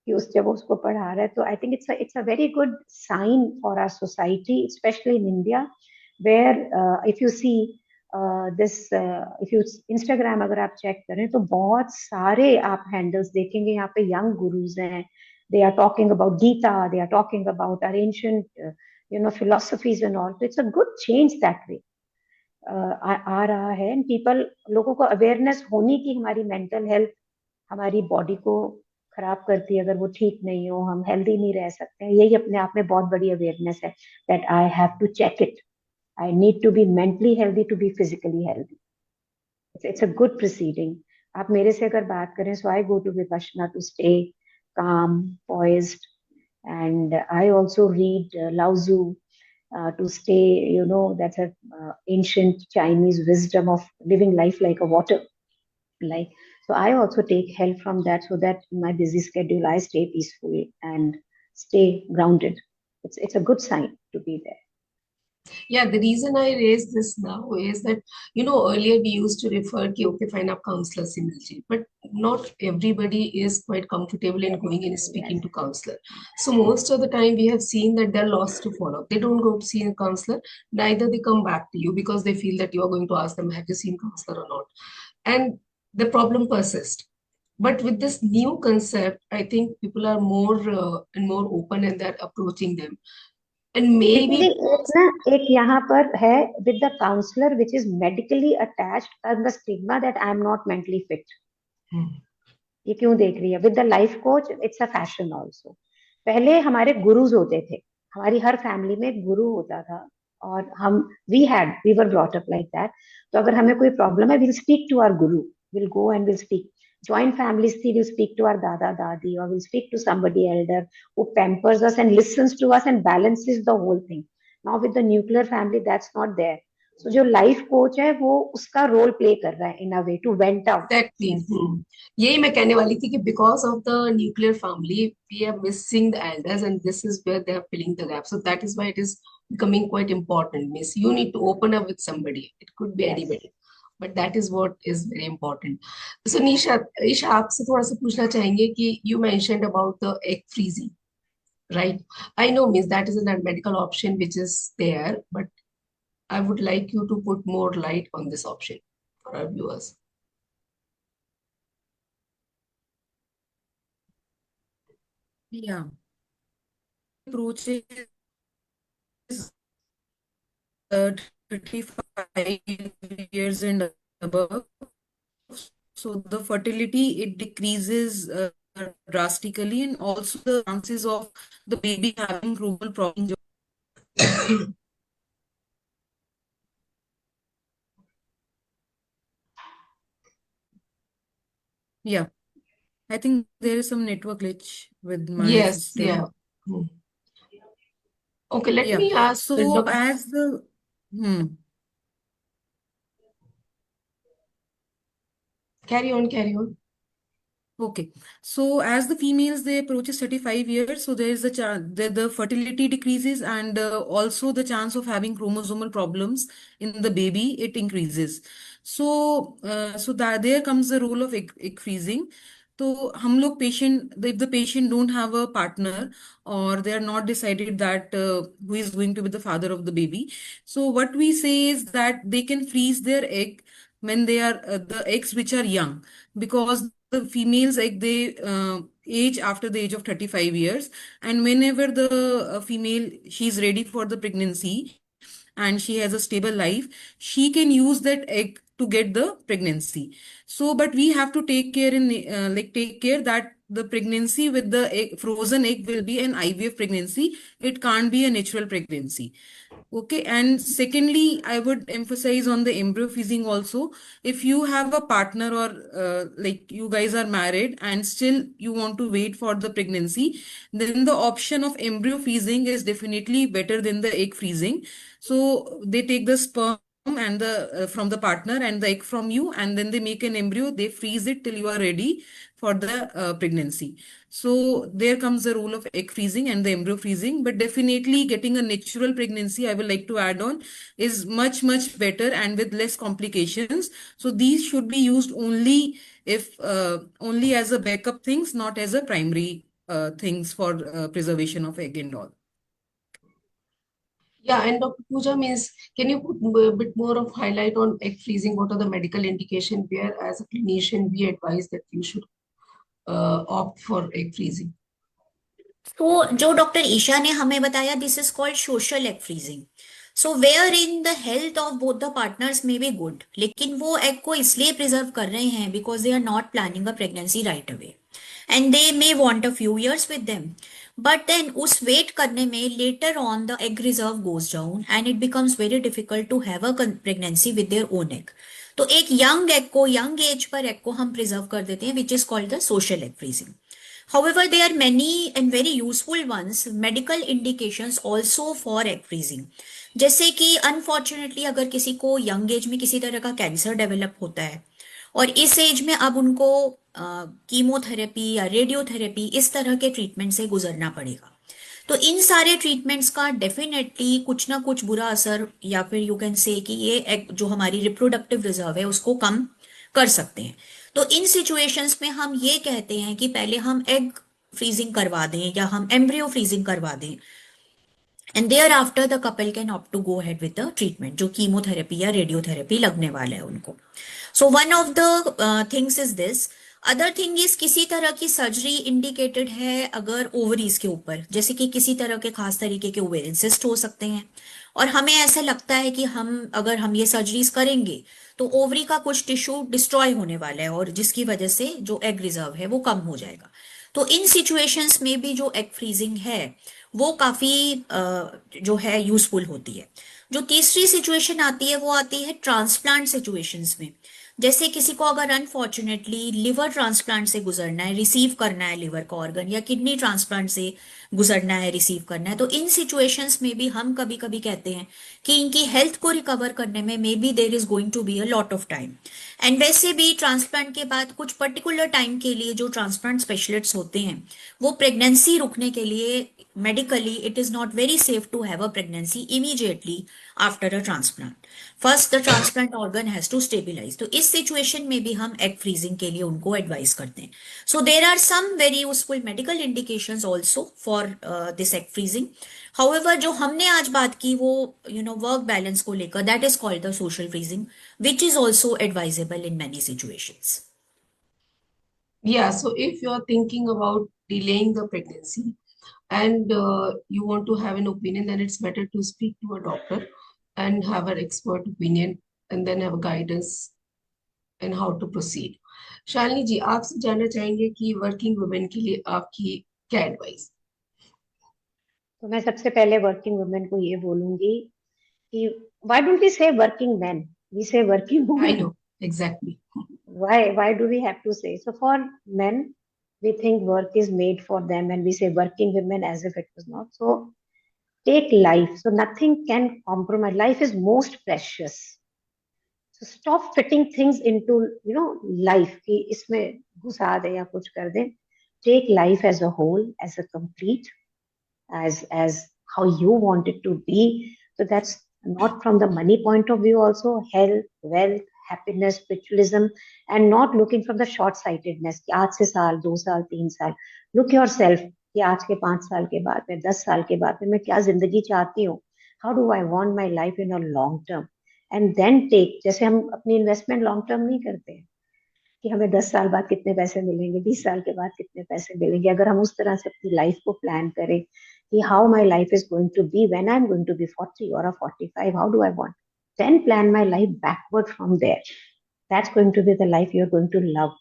कि जब उसको पढ़ा रहा है. तो I think it's a very good sign for our society, especially in India, where if you see if you Instagram अगर आप चेक करें तो बहुत सारे आप हैंडल्स देखेंगे, यहाँ पे यंग गुरुज हैं. They are talking about Gita, they are talking about our ancient philosophies and all. So it's a good change that way. आ रहा है, and people, लोगों को अवेयरनेस होनी कि हमारी मेंटल हेल्थ हमारी बॉडी को खराब करती है, अगर वो ठीक नहीं हो हम हेल्दी नहीं रह सकते हैं. यही अपने आप में बहुत बड़ी अवेयरनेस है, that I have to check it. I need to be mentally healthy to be physically healthy. It's a good proceeding. आप मेरे से अगर बात करें, so I go to Vipassana to stay calm, poised, and I also read Lao Tzu to stay, that's a ancient Chinese wisdom of living life like a water. So I also take help from that, so that in my busy schedule I stay peaceful and stay grounded. It's a good sign to be there. Yeah, the reason I raise this now is that, earlier we used to refer कि okay, fine, आप counselor से मिलिए, but not everybody is quite comfortable in going and speaking to counselor. So most of the time we have seen that they're lost to follow. They don't go to see a counselor, neither they come back to you because they feel that you are going to ask them, have you seen counselor or not? And the problem persists. But with this new concept, I think people are more and more open and they're approaching them. And maybe एक यहाँ पर है with the counselor which is medically attached and the stigma that I am not mentally fit. ये क्यों देख रही है? With the life coach it's a fashion also. पहले हमारे गुरुज होते थे, हमारी हर फैमिली में एक गुरु होता था, और हम we were brought up like that. तो अगर हमें कोई प्रॉब्लम है, will speak to our guru, will go and will speak. Joint families थी, will speak to our dada dadi, और will speak to somebody elder who pampers us and listens to us and balances the whole thing. Now with the nuclear family, that's not there. So जो life coach है वो उसका role play कर रहा है in a way to went out. Exactly. यही मैं कहने वाली थी कि because of the nuclear family we are missing the elders and this is where they are filling the gap. So that is why it is becoming quite important. Means you need to open up with somebody. It could be yes. anybody, but that is what is very important. So Nisha, Isha आपसे थोड़ा सा पूछना चाहेंगे कि you mentioned about the egg freezing, right? I know means that is a medical option which is there, but I would like you to put more light on this option for our viewers. Yeah. Approaches 35 years and above. So the fertility, it decreases drastically, and also the chances of the baby having chromosomal problems. Yeah, I think there is some network glitch with my Yes, yeah. system. Hmm. Okay, let Yeah. me ask So Dr. as the Carry on, carry on. Okay, so as the females they approaches 35 years, so there is the fertility decreases, and also the chance of having chromosomal problems in the baby it increases. So that there comes the role of egg freezing. So हम लोग patient, if the patient don't have a partner or they are not decided that who is going to be the father of the baby, so what we say is that they can freeze their egg when they are the eggs which are young, because the females like they age after the age of 35 years, and whenever the female she's ready for the pregnancy and she has a stable life, she can use that egg to get the pregnancy. So but we have to take care in take care that the pregnancy with the frozen egg will be an IVF pregnancy, it can't be a natural pregnancy. Okay, and secondly, I would emphasize on the embryo freezing also. If you have a partner or like you guys are married and still you want to wait for the pregnancy, then the option of embryo freezing is definitely better than the egg freezing. So they take the sperm and the from the partner and the egg from you, and then they make an embryo, they freeze it till you are ready for the pregnancy. So there comes the role of egg freezing and the embryo freezing. But definitely getting a natural pregnancy, I would like to add on, is much better and with less complications. So these should be used only if only as a backup things, not as a primary things for preservation of egg and all. Yeah, and Dr. Pooja means, can you put a bit more of highlight on egg freezing? What are the medical indication where, as a clinician, we advise that you should opt for egg freezing? तो जो doctor Isha ने हमें बताया, this is called social egg freezing. So where in the health of both the partners may be good, लेकिन वो egg को इसलिए preserve कर रहे हैं because they are not planning a pregnancy right away and they may want a few years with them. But then उस wait करने में later on the egg reserve goes down and it becomes very difficult to have a pregnancy with their own egg. तो एक young egg को, young as per egg को हम preserve कर देते हैं, which is called the social egg freezing. However, there are many and very useful ones, medical indications also for egg freezing. जैसे कि अनफॉर्चुनेटली अगर किसी को यंग एज में किसी तरह का कैंसर डेवलप होता है और इस एज में अब उनको कीमोथेरेपी या रेडियोथेरेपी इस तरह के ट्रीटमेंट से गुजरना पड़ेगा, तो इन सारे ट्रीटमेंट्स का डेफिनेटली कुछ ना कुछ बुरा असर, या फिर यू कैन से कि ये जो हमारी रिप्रोडक्टिव रिजर्व है उसको कम कर सकते हैं. तो इन सिचुएशंस में हम ये कहते हैं कि पहले हम एग फ्रीजिंग करवा दें या हम एम्ब्रियो फ्रीजिंग करवा दें, and thereafter the couple can opt to go ahead with the treatment जो कीमोथेरेपी या रेडियोथेरेपी लगने वाला है उनको. So one of the things is this. Other thing is किसी तरह की सर्जरी इंडिकेटेड है अगर ओवरीज के ऊपर, जैसे कि किसी तरह के खास तरीके के ओवेरियन सिस्ट हो सकते हैं, और हमें ऐसा लगता है कि अगर हम ये सर्जरीज करेंगे तो ओवरी का कुछ टिश्यू डिस्ट्रॉय होने वाला है और जिसकी वजह से जो एग रिजर्व है वो कम हो जाएगा। तो इन सिचुएशंस में भी जो एग फ्रीजिंग है वो काफी जो है यूजफुल होती है। जो तीसरी सिचुएशन आती है वो आती है ट्रांसप्लांट सिचुएशंस में। जैसे किसी को अगर अनफॉर्चुनेटली लिवर ट्रांसप्लांट से गुजरना है, रिसीव करना है लिवर का ऑर्गन, या किडनी ट्रांसप्लांट से गुजरना है, रिसीव करना है, तो इन सिचुएशंस में भी हम कभी कभी कहते हैं कि इनकी हेल्थ को रिकवर करने में may be there is going to be a lot of time. And वैसे भी ट्रांसप्लांट के बाद कुछ पर्टिकुलर टाइम के लिए जो ट्रांसप्लांट स्पेशलिस्ट होते हैं वो प्रेगनेंसी रुकने के लिए medically it is not very safe to have a pregnancy immediately after a transplant. First the transplant organ has to stabilize. तो इस सिचुएशन में भी हम एग फ्रीजिंग के लिए उनको एडवाइस करते हैं। So there are some very useful medical indications also for this egg freezing. However जो हमने आज बात की वो वर्क बैलेंस को लेकर, that is called the social freezing which is also advisable in many situations. Yeah, so if you're thinking about delaying the pregnancy and you want to have an opinion, then it's better to speak to a doctor and have an expert opinion and then have guidance in how to proceed. Shalini ji, आपसे जानना चाहेंगे कि working women के लिए आपकी क्या advice? तो मैं सबसे पहले वर्किंग वुमेन को ये बोलूंगी कि why don't we say working men? We say working I women. know, exactly. Why do we have to say? So for men, we think work is made for them, and we say working women as if it was not. So take life. So nothing can compromise. Life is most precious. So stop fitting things into life कि इसमें घुसा दे या कुछ कर दे. Take life as a whole, as a complete, as how you want it to be. So that's not from the money point of view. Also health, wealth, happiness, spiritualism, and not looking from the short-sightedness कि आज से साल 2 साल 3 साल. Look yourself कि आज के 5 साल के बाद में 10 साल के बाद में मैं क्या जिंदगी चाहती हूँ. How do I want my life in a long term? And then take, जैसे हम अपनी इन्वेस्टमेंट लॉन्ग टर्म नहीं करते हैं कि हमें 10 साल बाद कितने पैसे मिलेंगे, 20 साल के बाद कितने पैसे मिलेंगे. अगर हम उस तरह से अपनी लाइफ को प्लान करें कि how my life is going to be when I am going to be 40 और 45, how do I want, then plan my life backward from there. That's going to be the life you are going to love.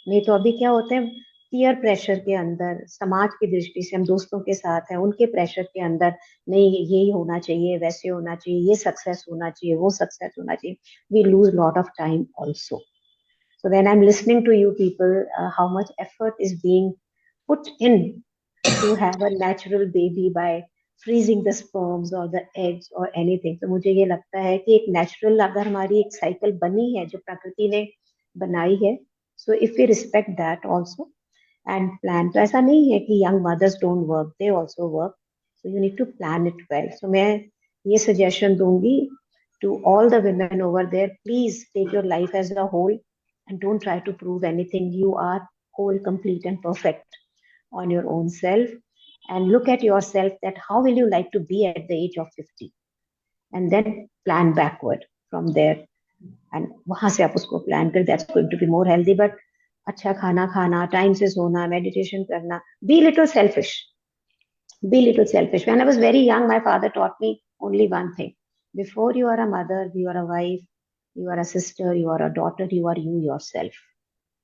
नहीं तो अभी क्या होते हैं, peer pressure के अंदर, समाज की दृष्टि से हम दोस्तों के साथ हैं, उनके प्रेशर के अंदर नहीं यही होना चाहिए, वैसे होना चाहिए, ये सक्सेस होना चाहिए, वो सक्सेस होना चाहिए. We lose lot of time also. So when I'm listening to you people, how much effort is being put in to have a natural baby by freezing the sperms or the eggs or anything. तो मुझे ये लगता है कि एक natural अगर हमारी एक cycle बनी है जो प्रकृति ने बनाई है, so if we respect that also and plan, तो ऐसा नहीं है कि young mothers don't work, they also work. So you need to plan it well. So मैं ये suggestion दूंगी to all the women over there, please take your life as a whole and don't try to prove anything. You are whole, complete, and perfect on your own self. And look at yourself that how will you like to be at the age of 50? And then plan backward from there. And वहां से आप उसको plan कर, that's going to be more healthy. But अच्छा खाना खाना, time से सोना, meditation करना, be little selfish. Be little selfish. When I was very young, my father taught me only one thing. Before you are a mother, you are a wife, you are a sister, you are a daughter, you are you yourself.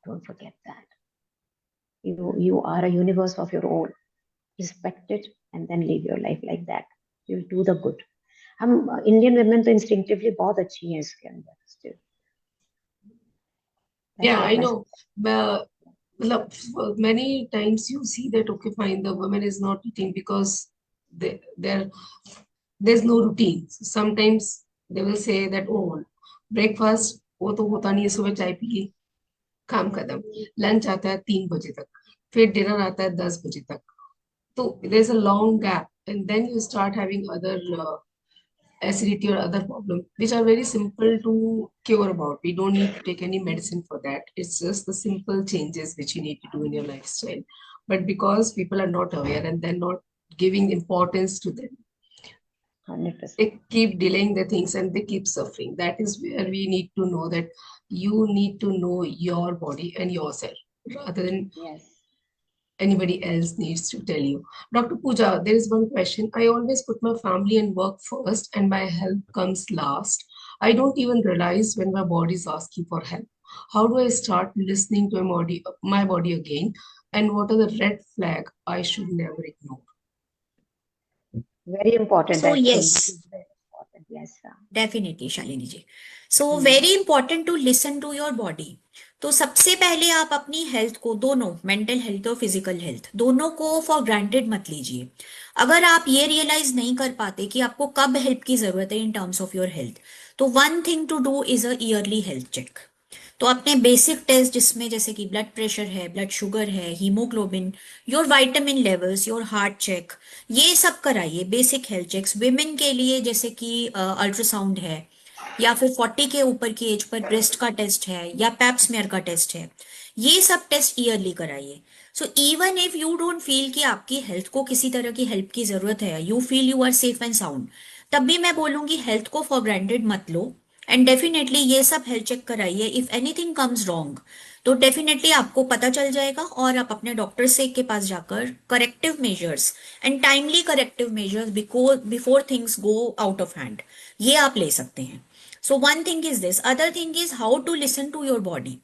Don't forget that. You are a universe of your own. Respect it and then live your life like that. You'll do the good. हम Indian women तो instinctively बहुत अच्छी हैं इसके अंदर still. That's Yeah, what I my know. Matlab, many times you see that, okay, fine, the woman is not eating because there there's no routine. So sometimes they will say that, oh, breakfast वो तो होता नहीं है, सुबह चाय P ली, काम खत्म. Lunch आता है 3 बजे तक, फिर डिनर आता है 10 बजे तक. तो there's a long gap, and then you start having other acidity or other problem, which are very simple to cure about. We don't need to take any medicine for that. It's just the simple changes which you need to do in your lifestyle. But because people are not aware and they're not giving importance to them, 100%. they keep delaying the things and they keep suffering. That is where we need to know that you need to know your body and yourself rather than Yes. anybody else needs to tell you. Dr. Pooja, there is one question. I always put my family and work first, and my health comes last. I don't even realize when my body is asking for help. How do I start listening to my body again? And what are the red flag I should never ignore? Very important, So I think. This yes, is very important. Yes, sir. Definitely Shalini ji. So Hmm. Very important to listen to your body. तो सबसे पहले आप अपनी health को, दोनों mental health और physical health दोनों को फॉर ग्रांटेड मत लीजिए. अगर आप ये रियलाइज नहीं कर पाते कि आपको कब हेल्प की जरूरत है in terms of your health, तो one thing to do is a yearly health check. तो अपने बेसिक टेस्ट जिसमें जैसे कि ब्लड प्रेशर है, ब्लड शुगर है, haemoglobin, your vitamin levels, your heart check, ये सब कराइए. बेसिक हेल्थ चेक्स विमेन के लिए जैसे कि अल्ट्रासाउंड है, या फिर 40 के ऊपर की एज पर ब्रेस्ट का टेस्ट है, या पैप्समेयर का टेस्ट है. ये सब टेस्ट ईयरली कराइए. So even if you don't feel कि आपकी हेल्थ को किसी तरह की हेल्प की जरूरत है, you feel you are safe and sound, तब भी मैं बोलूंगी हेल्थ को फॉर ग्रांटेड मत लो. एंड डेफिनेटली ये सब हेल्थ चेक कराइए. इफ एनीथिंग कम्स रॉन्ग तो डेफिनेटली आपको पता चल जाएगा और आप अपने डॉक्टर से के पास जाकर corrective measures and timely corrective measures before things go out of hand, ये आप ले सकते हैं. So one thing is this. Other thing is how to listen to your body.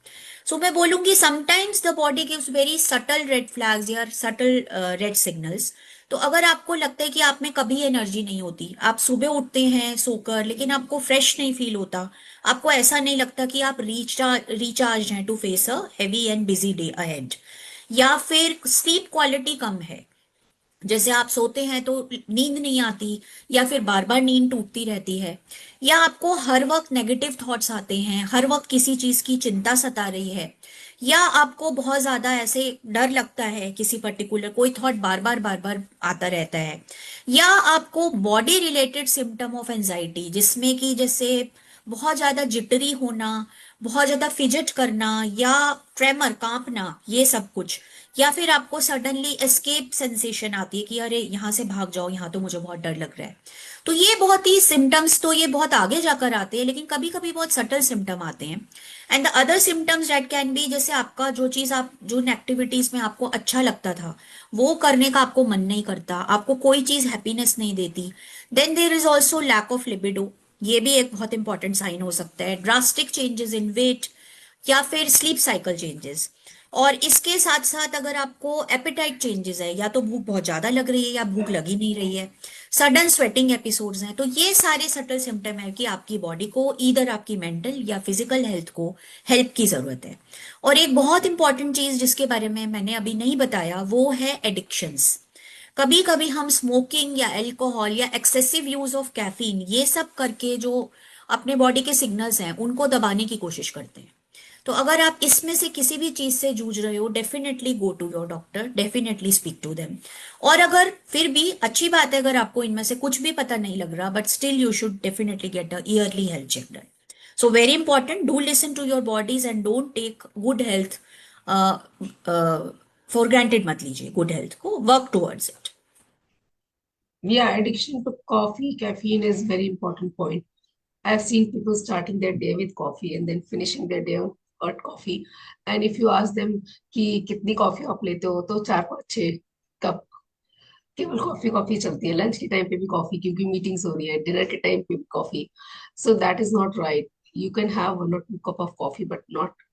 So मैं बोलूंगी sometimes the body gives very subtle red flags या subtle red signals. तो अगर आपको लगता है कि आप में कभी एनर्जी नहीं होती, आप सुबह उठते हैं सोकर लेकिन आपको फ्रेश नहीं फील होता, आपको ऐसा नहीं लगता कि आप रिचार्ज हैं to face a heavy and busy day ahead, या फिर स्लीप क्वालिटी कम है, जैसे आप सोते हैं तो नींद नहीं आती, या फिर बार बार नींद टूटती रहती है, या आपको हर वक्त नेगेटिव थॉट्स आते हैं, हर वक्त किसी चीज की चिंता सता रही है, या आपको बहुत ज्यादा ऐसे डर लगता है, किसी पर्टिकुलर कोई थॉट बार बार आता रहता है, या आपको body related symptom of anxiety जिसमें कि जैसे बहुत ज्यादा जिटरी होना, बहुत ज्यादा फिजट करना, या ट्रेमर कांपना, ये सब कुछ, या फिर आपको सडनली एस्केप सेंसेशन आती है कि अरे यहाँ से भाग जाओ, यहाँ तो मुझे बहुत डर लग रहा है. तो ये बहुत ही सिम्टम्स, तो ये बहुत आगे जाकर आते हैं लेकिन कभी कभी बहुत सटल सिम्टम आते हैं. And the other symptoms that can be, जैसे आपका जो चीज आप जो एक्टिविटीज में आपको अच्छा लगता था वो करने का आपको मन नहीं करता, आपको कोई चीज हैप्पीनेस नहीं देती. Then there is also lack of libido. ये भी एक बहुत इंपॉर्टेंट साइन हो सकता है. ड्रास्टिक चेंजेस इन वेट, या फिर स्लीप साइकिल चेंजेस. और इसके साथ साथ अगर आपको एपेटाइट चेंजेस है, या तो भूख बहुत ज्यादा लग रही है या भूख लग ही नहीं रही है, सडन स्वेटिंग एपिसोड्स हैं, तो ये सारे सटल सिम्टम है कि आपकी बॉडी को ईदर आपकी मेंटल या फिजिकल हेल्थ को हेल्प की जरूरत है. और एक बहुत इंपॉर्टेंट चीज जिसके बारे में मैंने अभी नहीं बताया वो है एडिक्शंस. कभी कभी हम स्मोकिंग या अल्कोहल या एक्सेसिव यूज ऑफ कैफीन ये सब करके जो अपने बॉडी के सिग्नल्स हैं उनको दबाने की कोशिश करते हैं. तो अगर आप इसमें से किसी भी चीज से जूझ रहे हो, definitely go to your doctor, definitely speak to them. और अगर फिर भी अच्छी बात है अगर आपको इनमें से कुछ भी पता नहीं लग रहा, but still you should definitely get a yearly health check done. So very important, do listen to your bodies and don't take good health for granted मत लीजिए. गुड हेल्थ को work towards it. Yeah, addiction to coffee, caffeine is very important point. I've seen people starting their day with coffee and then finishing their day on hot coffee. And if you ask them कि कितनी coffee आप लेते हो तो 4 5 6 cup केवल coffee coffee चलती है. Lunch के टाइम पे भी कॉफी क्योंकि मीटिंग्स हो रही है, डिनर के टाइम पे भी coffee. So that is not right. You can have 1 or 2 cup of coffee, but not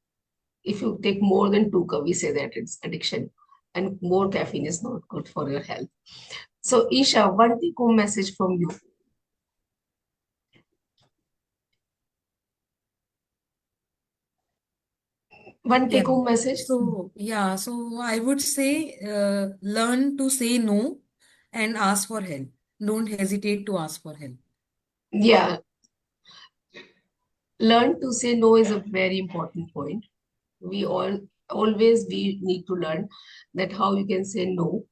if you take more than 2 cup, we say that it's addiction. And more caffeine is not good for your health. So, Isha, one take home message from you. One Yeah. take home message. So I would say learn to say no and ask for help. Don't hesitate to ask for help. Yeah, learn to say no is a very important point. We all always we need to learn that how you can say no,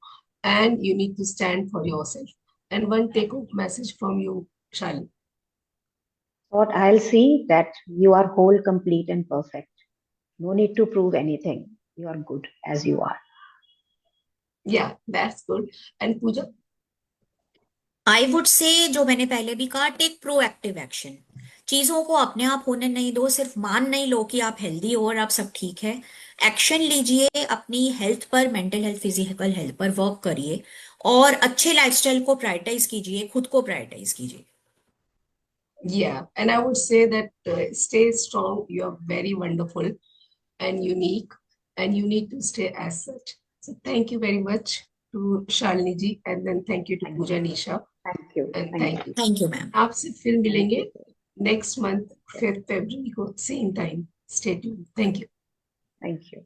and you need to stand for yourself. And one take home message from you, Shali. What I'll see that you are whole, complete, and perfect. No need to prove anything. You are good as you are. Yeah, that's good. And Pooja. I would say, जो मैंने पहले भी कहा, take proactive action. चीजों को अपने आप होने नहीं दो, सिर्फ मान नहीं लो कि आप हेल्दी हो और आप सब ठीक है। एक्शन लीजिए, अपनी हेल्थ पर, मेंटल हेल्थ, फिजिकल हेल्थ पर वर्क करिए, और अच्छे लाइफस्टाइल को प्रायोरिटाइज कीजिए, खुद को प्रायोरिटाइज कीजिए। Yeah, and I would say that stay strong. You're very wonderful and unique, and you need to stay as such. So thank you very much to Shalini ji, and then thank you to Thank Pooja Nisha, thank you. and Thank thank you. you. Thank you ma'am. आपसे फिर Thank मिलेंगे you. next month, 5th February को, same time. Stay tuned. Thank you. Thank you.